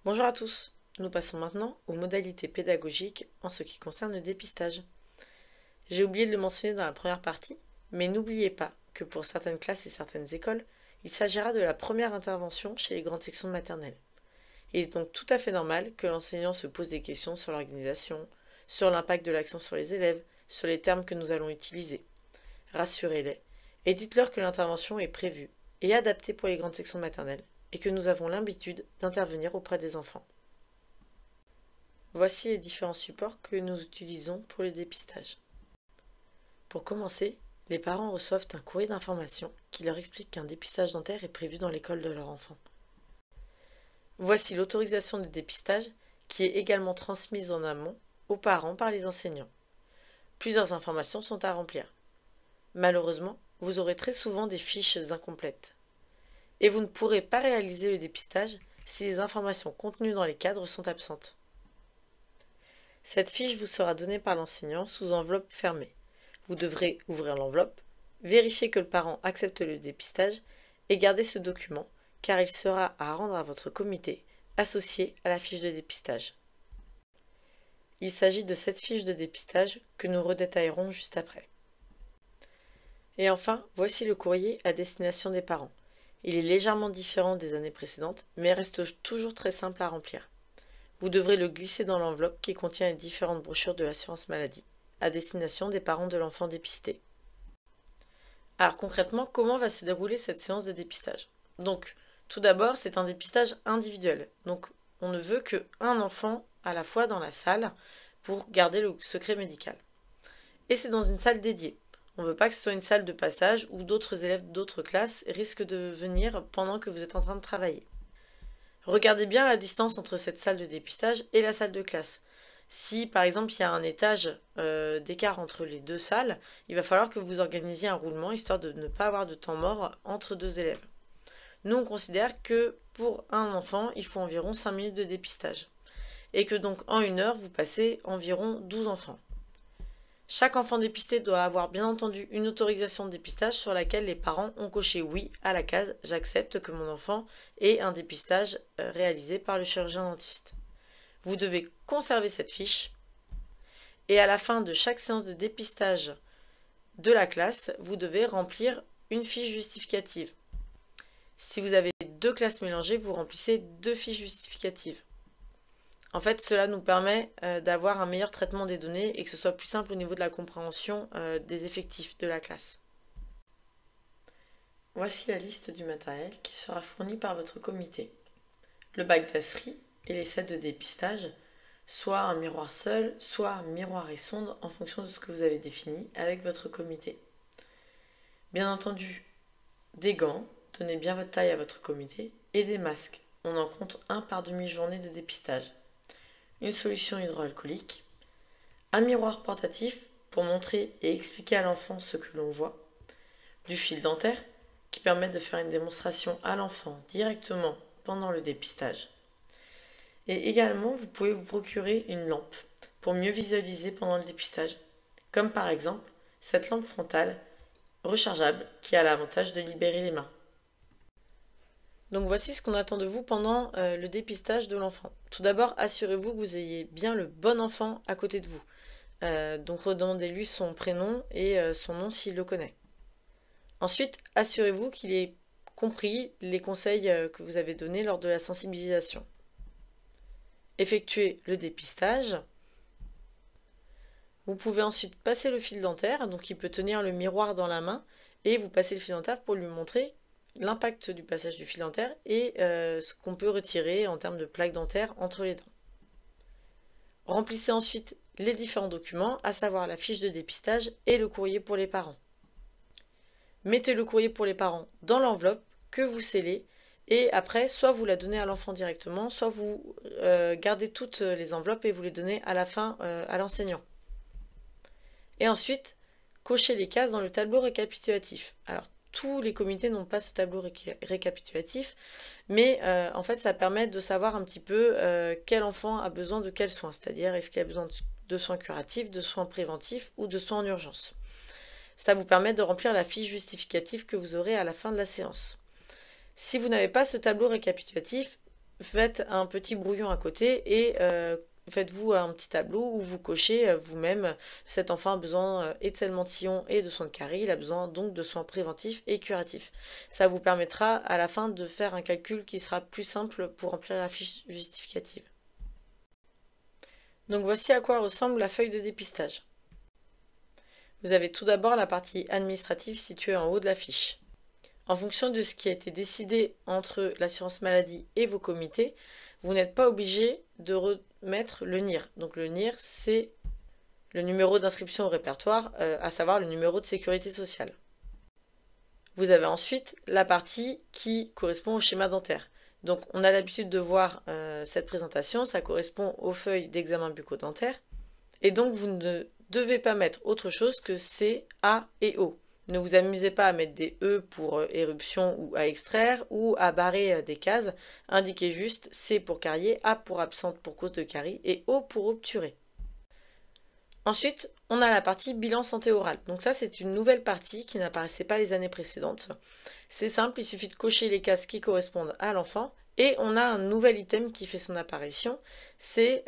Bonjour à tous, nous passons maintenant aux modalités pédagogiques en ce qui concerne le dépistage. J'ai oublié de le mentionner dans la première partie, mais n'oubliez pas que pour certaines classes et certaines écoles, il s'agira de la première intervention chez les grandes sections de maternelle. Il est donc tout à fait normal que l'enseignant se pose des questions sur l'organisation, sur l'impact de l'action sur les élèves, sur les termes que nous allons utiliser. Rassurez-les et dites-leur que l'intervention est prévue et adaptée pour les grandes sections de maternelle et que nous avons l'habitude d'intervenir auprès des enfants. Voici les différents supports que nous utilisons pour le dépistage. Pour commencer, les parents reçoivent un courrier d'information qui leur explique qu'un dépistage dentaire est prévu dans l'école de leur enfant. Voici l'autorisation de dépistage qui est également transmise en amont aux parents par les enseignants. Plusieurs informations sont à remplir. Malheureusement, vous aurez très souvent des fiches incomplètes. Et vous ne pourrez pas réaliser le dépistage si les informations contenues dans les cadres sont absentes. Cette fiche vous sera donnée par l'enseignant sous enveloppe fermée. Vous devrez ouvrir l'enveloppe, vérifier que le parent accepte le dépistage et garder ce document car il sera à rendre à votre comité associé à la fiche de dépistage. Il s'agit de cette fiche de dépistage que nous redétaillerons juste après. Et enfin, voici le courrier à destination des parents. Il est légèrement différent des années précédentes, mais reste toujours très simple à remplir. Vous devrez le glisser dans l'enveloppe qui contient les différentes brochures de l'assurance maladie, à destination des parents de l'enfant dépisté. Alors concrètement, comment va se dérouler cette séance de dépistage? Donc, tout d'abord, c'est un dépistage individuel. Donc, on ne veut qu'un enfant à la fois dans la salle pour garder le secret médical. Et c'est dans une salle dédiée. On ne veut pas que ce soit une salle de passage où d'autres élèves d'autres classes risquent de venir pendant que vous êtes en train de travailler. Regardez bien la distance entre cette salle de dépistage et la salle de classe. Si par exemple il y a un étage d'écart entre les deux salles, il va falloir que vous organisiez un roulement histoire de ne pas avoir de temps mort entre deux élèves. Nous on considère que pour un enfant il faut environ 5 minutes de dépistage et que donc en 1 heure vous passez environ 12 enfants. Chaque enfant dépisté doit avoir bien entendu une autorisation de dépistage sur laquelle les parents ont coché oui à la case « J'accepte que mon enfant ait un dépistage réalisé par le chirurgien dentiste ». Vous devez conserver cette fiche et à la fin de chaque séance de dépistage de la classe, vous devez remplir une fiche justificative. Si vous avez 2 classes mélangées, vous remplissez 2 fiches justificatives. En fait, cela nous permet d'avoir un meilleur traitement des données et que ce soit plus simple au niveau de la compréhension des effectifs de la classe. Voici la liste du matériel qui sera fourni par votre comité. Le bac d'asserie et les sets de dépistage, soit un miroir seul, soit un miroir et sonde en fonction de ce que vous avez défini avec votre comité. Bien entendu, des gants, donnez bien votre taille à votre comité, et des masques. On en compte un par demi-journée de dépistage. Une solution hydroalcoolique, un miroir portatif pour montrer et expliquer à l'enfant ce que l'on voit, du fil dentaire qui permet de faire une démonstration à l'enfant directement pendant le dépistage. Et également, vous pouvez vous procurer une lampe pour mieux visualiser pendant le dépistage, comme par exemple cette lampe frontale rechargeable qui a l'avantage de libérer les mains. Donc voici ce qu'on attend de vous pendant le dépistage de l'enfant. Tout d'abord, assurez-vous que vous ayez bien le bon enfant à côté de vous. Donc redemandez-lui son prénom et son nom s'il le connaît. Ensuite, assurez-vous qu'il ait compris les conseils que vous avez donnés lors de la sensibilisation. Effectuez le dépistage. Vous pouvez ensuite passer le fil dentaire, donc il peut tenir le miroir dans la main, et vous passez le fil dentaire pour lui montrer l'impact du passage du fil dentaire et ce qu'on peut retirer en termes de plaques dentaires entre les dents. Remplissez ensuite les différents documents, à savoir la fiche de dépistage et le courrier pour les parents. Mettez le courrier pour les parents dans l'enveloppe que vous scellez et après, soit vous la donnez à l'enfant directement, soit vous gardez toutes les enveloppes et vous les donnez à la fin à l'enseignant. Et ensuite, cochez les cases dans le tableau récapitulatif. Alors, tous les comités n'ont pas ce tableau récapitulatif, mais en fait ça permet de savoir un petit peu quel enfant a besoin de quels soins, c'est-à-dire est-ce qu'il a besoin de soins curatifs, de soins préventifs ou de soins en urgence. Ça vous permet de remplir la fiche justificative que vous aurez à la fin de la séance. Si vous n'avez pas ce tableau récapitulatif, faites un petit brouillon à côté et faites-vous un petit tableau où vous cochez vous-même cet enfant a besoin et de sel-mentillon et de soins de carie, il a besoin donc de soins préventifs et curatifs. Ça vous permettra à la fin de faire un calcul qui sera plus simple pour remplir la fiche justificative. Donc voici à quoi ressemble la feuille de dépistage. Vous avez tout d'abord la partie administrative située en haut de la fiche. En fonction de ce qui a été décidé entre l'assurance maladie et vos comités, vous n'êtes pas obligé de remettre le NIR. Donc le NIR, c'est le numéro d'inscription au répertoire, à savoir le numéro de sécurité sociale. Vous avez ensuite la partie qui correspond au schéma dentaire. Donc on a l'habitude de voir cette présentation, ça correspond aux feuilles d'examen bucco-dentaire. Et donc vous ne devez pas mettre autre chose que C, A et O. Ne vous amusez pas à mettre des E pour éruption ou à extraire ou à barrer des cases. Indiquez juste C pour caries, A pour absente pour cause de carie et O pour obturer. Ensuite, on a la partie bilan santé orale. Donc ça, c'est une nouvelle partie qui n'apparaissait pas les années précédentes. C'est simple, il suffit de cocher les cases qui correspondent à l'enfant et on a un nouvel item qui fait son apparition. C'est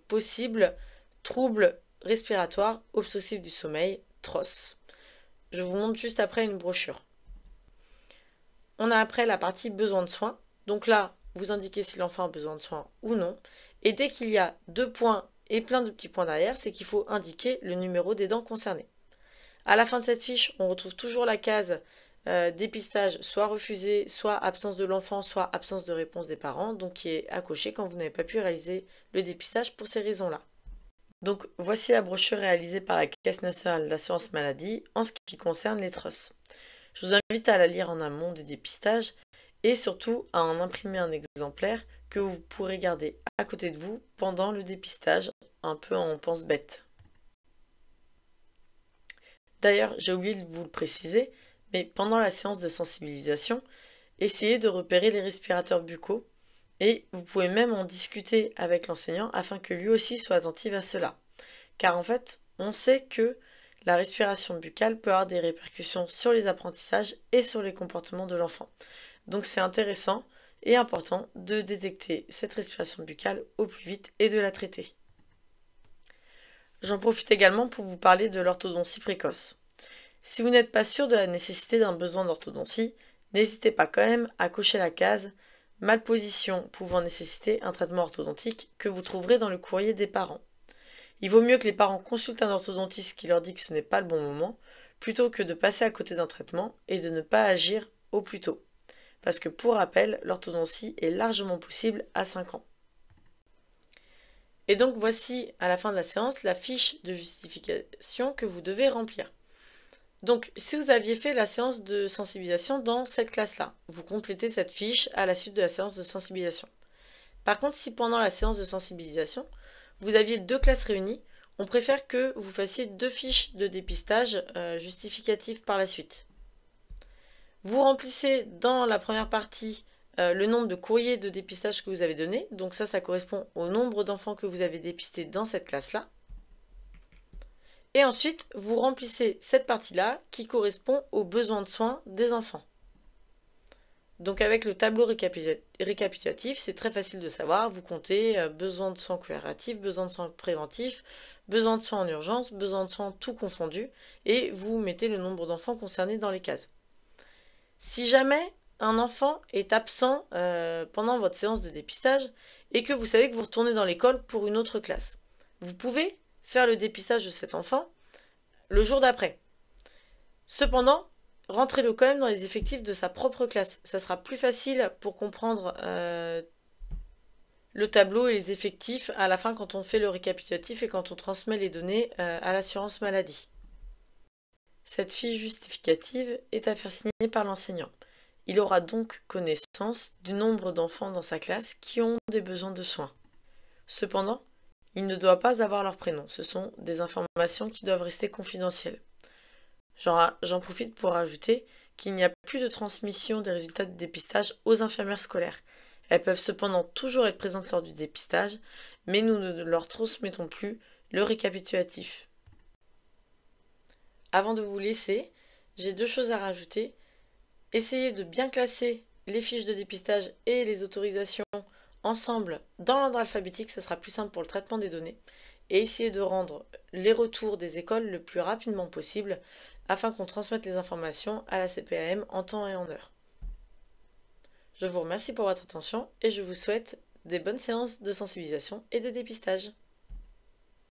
possible trouble respiratoire obstructif du sommeil, TROS. Je vous montre juste après une brochure. On a après la partie besoin de soins. Donc là, vous indiquez si l'enfant a besoin de soins ou non. Et dès qu'il y a 2 points et plein de petits points derrière, c'est qu'il faut indiquer le numéro des dents concernées. À la fin de cette fiche, on retrouve toujours la case dépistage, soit refusé, soit absence de l'enfant, soit absence de réponse des parents, donc qui est à cocher quand vous n'avez pas pu réaliser le dépistage pour ces raisons-là. Donc voici la brochure réalisée par la Caisse nationale d'assurance maladie en ce qui concerne les TROS. Je vous invite à la lire en amont des dépistages et surtout à en imprimer un exemplaire que vous pourrez garder à côté de vous pendant le dépistage, un peu en pense-bête. D'ailleurs, j'ai oublié de vous le préciser, mais pendant la séance de sensibilisation, essayez de repérer les respirateurs buccaux et vous pouvez même en discuter avec l'enseignant afin que lui aussi soit attentif à cela. Car en fait, on sait que la respiration buccale peut avoir des répercussions sur les apprentissages et sur les comportements de l'enfant. Donc c'est intéressant et important de détecter cette respiration buccale au plus vite et de la traiter. J'en profite également pour vous parler de l'orthodontie précoce. Si vous n'êtes pas sûr de la nécessité d'un besoin d'orthodontie, n'hésitez pas quand même à cocher la case malposition pouvant nécessiter un traitement orthodontique que vous trouverez dans le courrier des parents. Il vaut mieux que les parents consultent un orthodontiste qui leur dit que ce n'est pas le bon moment, plutôt que de passer à côté d'un traitement et de ne pas agir au plus tôt. Parce que pour rappel, l'orthodontie est largement possible à 5 ans. Et donc voici à la fin de la séance la fiche de justification que vous devez remplir. Donc, si vous aviez fait la séance de sensibilisation dans cette classe-là, vous complétez cette fiche à la suite de la séance de sensibilisation. Par contre, si pendant la séance de sensibilisation, vous aviez 2 classes réunies, on préfère que vous fassiez 2 fiches de dépistage justificatives par la suite. Vous remplissez dans la première partie le nombre de courriers de dépistage que vous avez donné. Donc ça correspond au nombre d'enfants que vous avez dépistés dans cette classe-là. Et ensuite, vous remplissez cette partie-là qui correspond aux besoins de soins des enfants. Donc avec le tableau récapitulatif, c'est très facile de savoir. Vous comptez besoin de soins curatifs, besoin de soins préventifs, besoin de soins en urgence, besoin de soins tout confondu. Et vous mettez le nombre d'enfants concernés dans les cases. Si jamais un enfant est absent pendant votre séance de dépistage et que vous savez que vous retournez dans l'école pour une autre classe, vous pouvez faire le dépistage de cet enfant le jour d'après. Cependant, rentrez-le quand même dans les effectifs de sa propre classe. Ça sera plus facile pour comprendre le tableau et les effectifs à la fin quand on fait le récapitulatif et quand on transmet les données à l'assurance maladie. Cette fiche justificative est à faire signer par l'enseignant. Il aura donc connaissance du nombre d'enfants dans sa classe qui ont des besoins de soins. Cependant, il ne doit pas avoir leur prénom. Ce sont des informations qui doivent rester confidentielles. J'en profite pour ajouter qu'il n'y a plus de transmission des résultats de dépistage aux infirmières scolaires. Elles peuvent cependant toujours être présentes lors du dépistage, mais nous ne leur transmettons plus le récapitulatif. Avant de vous laisser, j'ai 2 choses à rajouter. Essayez de bien classer les fiches de dépistage et les autorisations ensemble dans l'ordre alphabétique, ce sera plus simple pour le traitement des données, et essayer de rendre les retours des écoles le plus rapidement possible afin qu'on transmette les informations à la CPAM en temps et en heure. Je vous remercie pour votre attention et je vous souhaite des bonnes séances de sensibilisation et de dépistage.